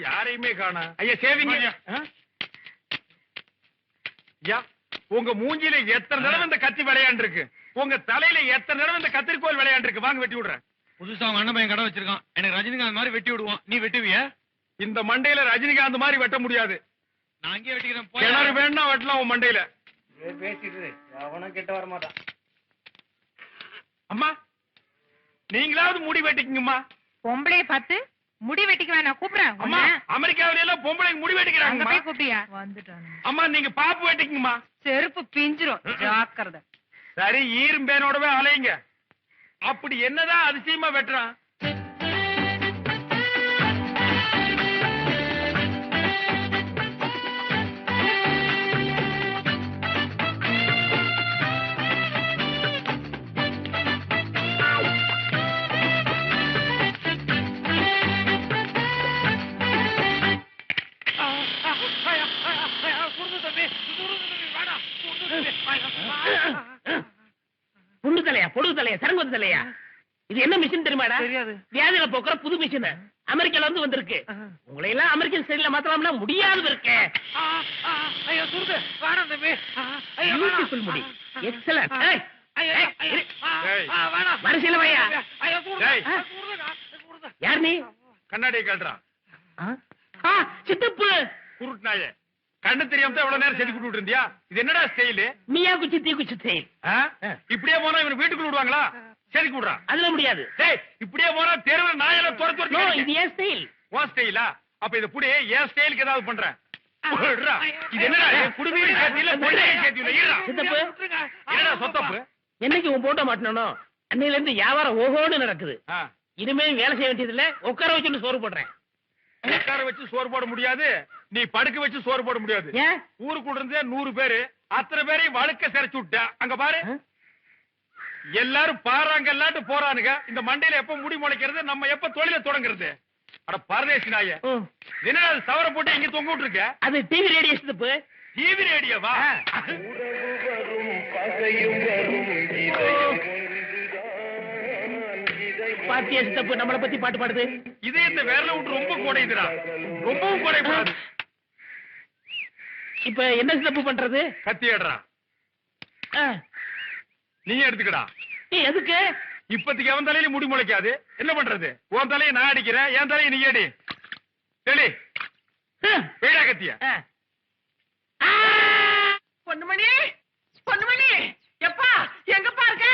யாரையுமே காணா. ஐயா சேவிங்க. ஐயா உங்க மூஞ்சில எத்தனை தடவை இந்த கத்தி விளையாண்டு இருக்கு, உங்க தலையில எத்தனை தடவை இந்த கத்திரிக்கோல் விளையாண்டு இருக்கு. வாங்க வெட்டி விடுறேன். புதுசா அவங்க அண்ணன் பையன் கடை வச்சிருக்கான், எனக்கு ரஜினிகாந்த் மாதிரி வெட்டி விடுவோம். நீ வெட்டுவியா? இந்த மண்டையில ரஜினிகாந்த் மாதிரி வெட்ட முடியாது. நான் அங்கேயே வெட்டிக்கிறேன். கிணறு வேணா வெட்டலாம் உன் மண்டையில. பேசிட்டு அவனும் கிட்ட வர மாட்டான். அம்மா நீங்களாவது முடி வெட்டிக்குங்கம்மா. பொம்பளைய பார்த்து முடி வெட்டிக்க வேணாம், கூப்பிடுறேன். அம்மா அமெரிக்காவில எல்லாம் பொம்பளைங்க முடி வெட்டிக்கிறாங்க. போய் கூப்பிட்டியா? வந்துட்டானு. அம்மா நீங்க பாப்பு வெட்டிக்குங்கம்மா. செருப்பு பிஞ்சிரும், ஜாக்கிரதை. சரி ஈரும்பேனோடவே அலையுங்க. அப்படி என்னதான் அதிசயமா வெட்டுறான்? புண்டு தலையா, பொடு தலையா, சரங்கு தலையா? இது என்ன மிஷின் தெரியுமாடா? தெரியாது. வியாதியில போக்குற புது மிஷின் அமெரிக்கால இருந்து வந்திருக்கு. உங்களை எல்லாம் அமெரிக்கன் ஸ்டைல்ல மாத்தலாம்னா முடியாது இருக்கு. பியூட்டிஃபுல் முடி, எக்ஸலன்ட். வரிசையில வையா. யார் நீ? கண்ணாடியை கட்டுறான். சித்தப்பு குருட்நாயே, கண்ணு தெரியாம தான் எவ்வளவு நேரம் செஞ்சு கொடுத்துட்டு இருந்தியா? இது என்னடா ஸ்டைல்? மியா குச்சி தீ குச்சி ஸ்டைல். இப்படியே போனா இவன் வீட்டுக்குள்ள விடுவாங்களா? சரி கூடுறான். அதுல முடியாது. இப்படியே போனா தெருவில் நாயெல்லாம் துரத்து. இது ஏன் ஸ்டைல்? உன் ஸ்டைலா? அப்ப இது புடி என் ஸ்டைலுக்கு ஏதாவது பண்றேன். இது என்னடா குடுமீறி சேர்த்தியில கொள்ளையை சேர்த்தியில சித்தப்பு என்னடா சொத்தப்பு? என்னைக்கு உன் போட்டோ மாட்டணும் அன்னையில இருந்து வியாபாரம் ஓஹோன்னு நடக்குது. இனிமே வேலை செய்ய வேண்டியது இல்ல, உட்கார வச்சு சோறு போடுறேன். உட்கார வச்சு சோறு போட முடியாது, நீ படுக்க வச்சு சோறு போட முடியாது. ஏன்? ஊருக்குள்ள இருந்தே 100 பேரு, அத்தனை பேரையும் வழுக்க சிறைச்சு விட்ட. அங்க பாரு, எல்லாரும் பாறாங்கல்லாட்டு போறானுங்க. இந்த மண்டையில எப்ப முடி முளைக்கிறது, நம்ம எப்ப தொழில தொடங்குறது? அட பரதேசி நாய, என்னடா சவர போட்டு எங்க தொங்க விட்டுருக்க? அது டிவி ரேடியோ சித்தப்பு. டிவி ரேடியோவா? பாத்தியா சித்தப்பு நம்மளை பத்தி பாட்டு பாடுது. இதே இந்த விரல விட்டு ரொம்ப கோடைதுடா, ரொம்பவும் கோடைப்படாது. இப்ப என்ன சித்தப்பு பண்றது? கத்தி ஏடுறா, நீ எடுத்துக்கடா. நீ எதுக்கு? இப்பத்திக்கு அவன் தலையில முடி முளைக்காது, என்ன பண்றது? உன் தலையை நான் அடிக்கிறேன், என் தலையை நீ அடி. தெளி வேடா கத்திய. பொண்ணுமணி, பொண்ணுமணி, எப்பா எங்கப்பா இருக்க?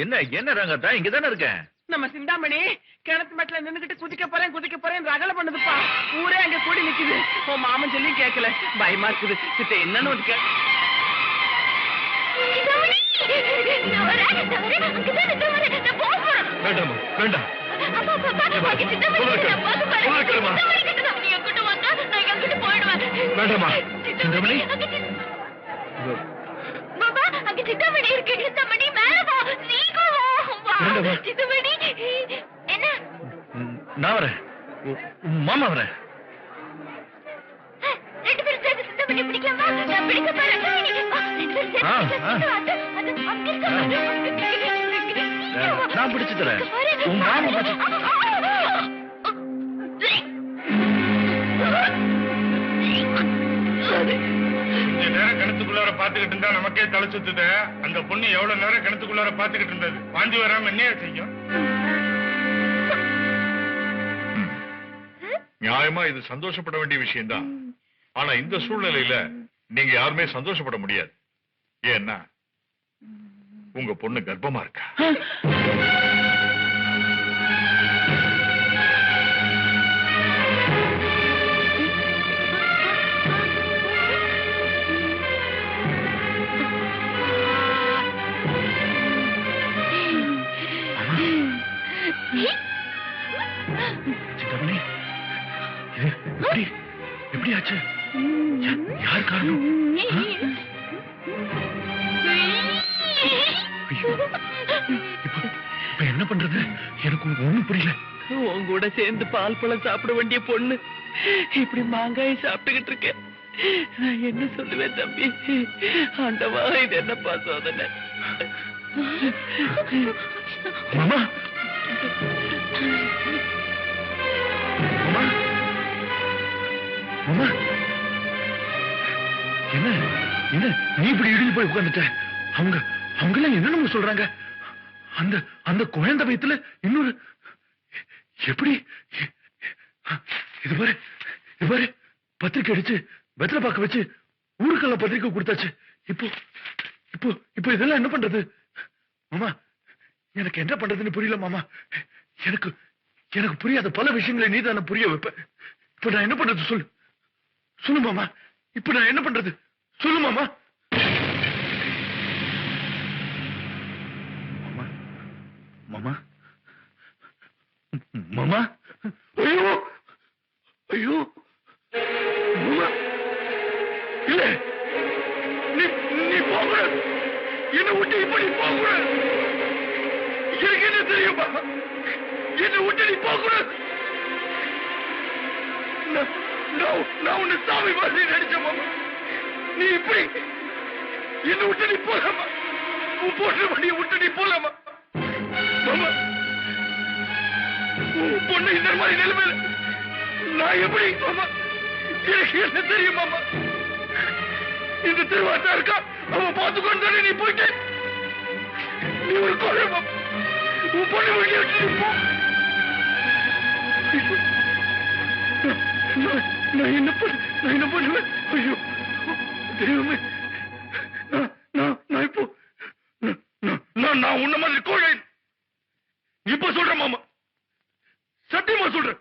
என்ன என்ன ரங்கத்தா, இங்கதானே இருக்கேன். நம்ம சிந்தாமணி கிணத்து மட்டில நின்னுகிட்டு குதிக்க போறேன் ரகல பண்ணுதுப்பா. ஊரே அங்க கூடி நிக்குது. உன் மாமன் சொல்லி கேட்கல, பயமா இருக்குது. கிட்ட என்னன்னு வந்து வேண்டாமா வேண்டாம். வேண்டாமா சிந்தாமணி. நான் வரேன், மாமா வரேன். நான் பிடிச்சு தரேன். உன் மாமா நேரம் கிணத்துக்குள்ளார பாத்துக்கிட்டு இருந்தா நமக்கே தலை சுத்துது. அந்த பொண்ணு எவ்வளவு நேரம் கிணத்துக்குள்ளார பாத்துக்கிட்டு இருந்தது, வாந்தி வராம என்னையா செய்யும்? நியாயமா இது சந்தோஷப்பட வேண்டிய விஷயம்தான். ஆனா இந்த சூழ்நிலையில நீங்க யாருமே சந்தோஷப்பட முடியாது. ஏன்னா உங்க பொண்ணு கர்ப்பமா இருக்கா. சிந்தாமணி, இது எப்படி ஆச்சு? யார் காரணம்? இப்ப என்ன பண்றது? எனக்கு ஒண்ணும் புரியல. உன் கூட சேர்ந்து பால் பழம் சாப்பிட வேண்டிய பொண்ணு இப்படி மாங்காய் சாப்பிட்டுக்கிட்டு இருக்கேன். நான் என்ன சொல்லுவேன் தம்பி? ஆண்டவா, இது என்னப்பா சோதனை? மாமா, மாமா, மாமா என்ன என்ன நீ இப்படி இடிஞ்சு போய் உட்கார்ந்துட்ட? அவங்க அவங்க எல்லாம் என்னன்னு சொல்றாங்க? அந்த அந்த குழந்தை வயித்துல இன்னொரு எப்படி? இது பாரு பத்திரிக்கை அடிச்சு வெத்தலை பாக்க வச்சு ஊருக்கெல்லாம் பத்திரிக்கை கொடுத்தாச்சு. இப்போ இப்போ இப்போ இதெல்லாம் என்ன பண்றது மாமா? எனக்கு என்ன பண்றதுன்னு புரியல மாமா. எனக்கு எனக்கு புரியாத பல விஷயங்களை நீ தானே புரிய வைப்ப. இப்ப நான் என்ன பண்றது சொல்லு சொல்லு மாமா. இப்ப நான் என்ன பண்றது சொல்லு மாமா. மாமா மாமா மாமா ஐயோ ஐயோ மாமா இல்ல நீ நீ போகக்கூடாது. என்னை விட்டு இப்படி போகக்கூடாது. எனக்கு என்ன தெரியுமா? என்னை விட்டு நீ போகக்கூடாது. நான் உன்னை சாமி மாதிரி நடிச்ச மாமா. நீ இப்படி என்னை விட்டு நீ போலாமா? உன் போட்ட வண்டியை விட்டு நீ போலாமா மாமா? உன் பொண்ணு இந்த மாதிரி நிலைமையில நான் எப்படி மாமா? எனக்கு என்ன தெரியும் மாமா? இந்த திருவாட்டா இருக்கா அவன் பார்த்துக்கொண்டு தானே நீ போயிட்ட. நீ ஒரு கொலை மாமா. உன் பொண்ணு வெளியே வச்சு நீ போ. நான் என்ன பண்ணுவேன்? ஐயோ தெய்வமே. நான் இப்போ நான் உன்ன மாதிரி கோழை இப்ப சொல்றேன் மாமா. சத்தியமா சொல்றேன்.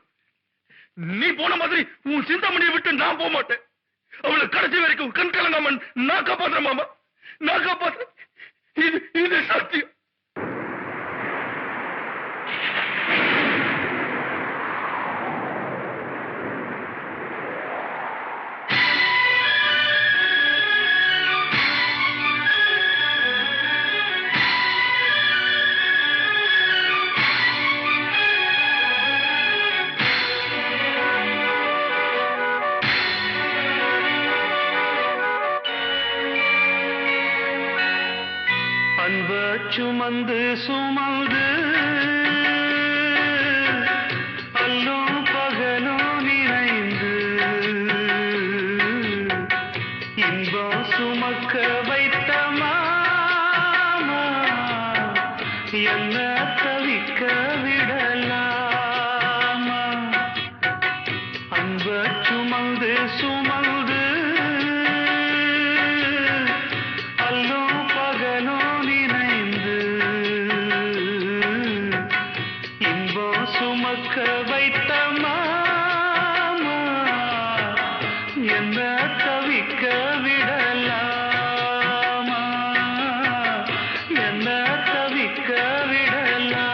நீ போன மாதிரி உன் சிந்தாமணியை விட்டு நான் போக மாட்டேன். அவளை கடைசி வரைக்கும் கண் கலங்காம நான் காப்பாத்துறேன் மாமா. நான் காப்பாத்துறேன். இது சத்தியம். சுமந்து சுமந்து அல்லும் பகலும் நிறைந்து இன்பம் சுமக்க வைத்த மாமா என்ன தவிக்க விடலாமா? அன்ப சுமந்து சுமந்து அல்லும் பகலும் சுமக்க வைத்த மாமா என்ன தவிக்க விடலாமா? என்ன தவிக்க விடலாமா?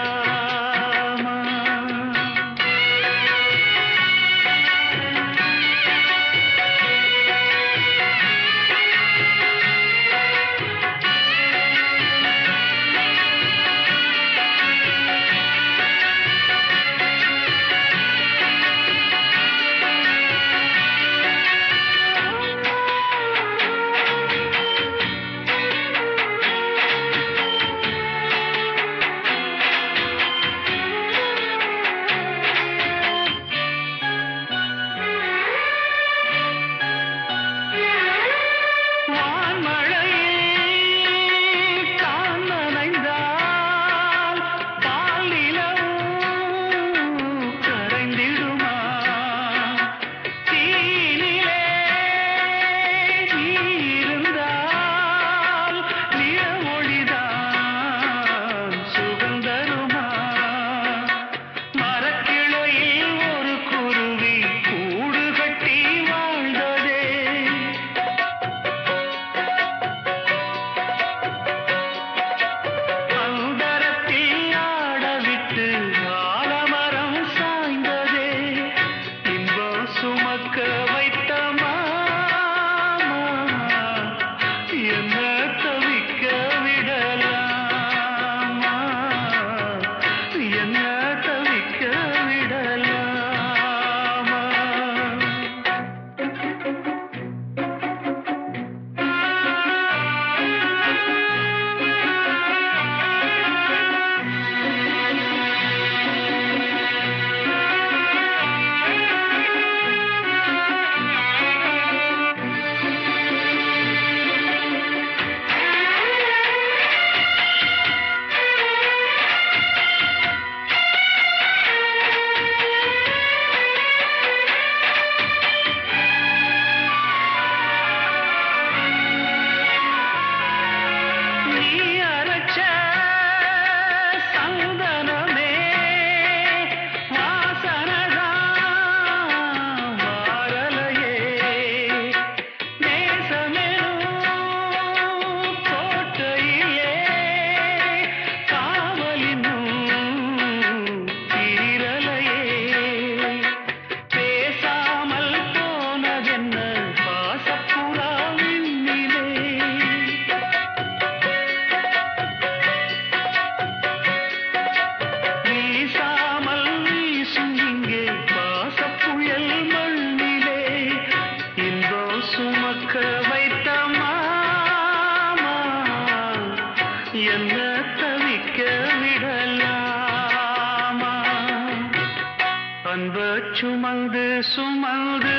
சுமந்து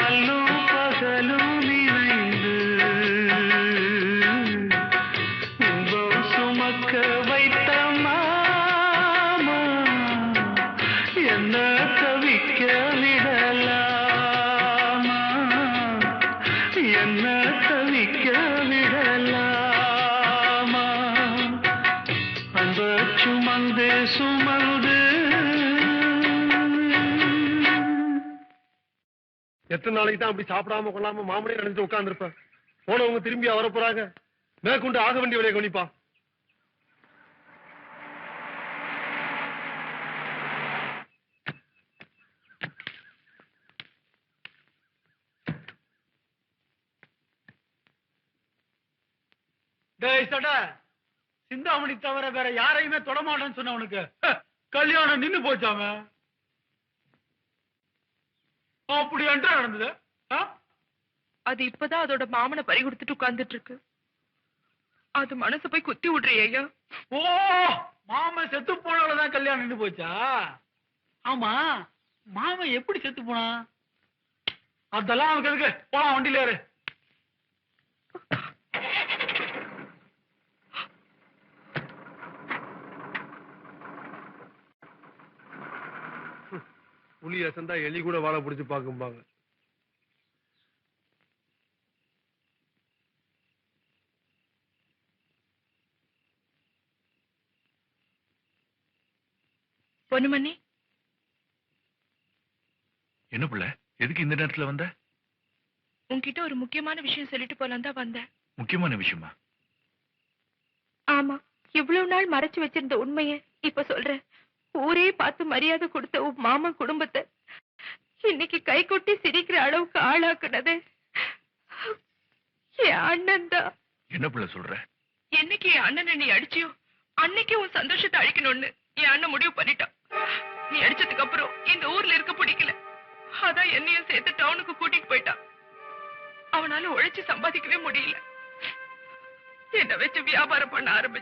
அல்லும் பகலும் நினைந்து இன்பம் சுமக்க வைத்த மாமா என்ன தவிக்க விடலாமா என்ன தவிக்க விடலாமா அன்ப சுமந்து சுமந்து எத்தனை நாளைக்கு தான் அப்படி சாப்பிடாம கொள்ளாம மாமனே நினைச்சு உட்கார்ந்துருப்ப போனவங்க திரும்பி வர போறாங்க மேற்கொண்டு ஆக வேண்டிய வேலையை கவனிப்பா சிந்தாமணி தவிர வேற யாரையுமே தொடமாட்டேன்னு சொன்னவனுக்கு கல்யாணம் நின்னு போச்சாம அப்படி என்றா நடந்தது அது இப்பதான் அதோட மாமனை பறி கொடுத்துட்டு உட்கார்ந்துட்டு இருக்கு. அது மனசு போய் குத்தி விடுறிய ஐயா. ஓ மாமன் செத்து போனவளதான் கல்யாணம் நின்னு போச்சா? ஆமா மாமன் எப்படி செத்து போனா? அதெல்லாம் அவனுக்கு எதுக்கு? போலாம் வண்டியில ஏறு. புலி அசந்தா எலி கூட வாழை பிடிச்சு பாக்கும்பாங்க. பொன்னுமணி, என்ன பிள்ளை, எதுக்கு இந்த நேரத்துல வந்த? உன்கிட்ட ஒரு முக்கியமான விஷயம் சொல்லிட்டு போலாம் தான் வந்தேன். முக்கியமான விஷயமா? ஆமா, இவ்வளவு நாள் மறைச்சு வச்சிருந்த உண்மைய இப்ப சொல்றேன். ஊரே பார்த்து மரியாதை கொடுத்த உன் மாமன் குடும்பத்தை இன்னைக்கு கை கொட்டி சிரிக்கிற அளவுக்கு ஆளாக்குனது என் அண்ணன் தான். என்ன பிள்ளை சொல்ற? என்னைக்கு என் அண்ணனை நீ அடிச்சியோ அன்னைக்கு உன் சந்தோஷத்தை அழிக்கணும்னு என் அண்ணன் முடிவு பண்ணிட்டான். நீ அடிச்சதுக்கு அப்புறம் இந்த ஊர்ல இருக்க பிடிக்கல. அதான் என்னையும் சேர்த்து டவுனுக்கு கூட்டிட்டு போயிட்டான். அவனால உழைச்சு சம்பாதிக்கவே முடியல. என்ன வச்சு வியாபாரம் பண்ண ஆரம்பிச்சு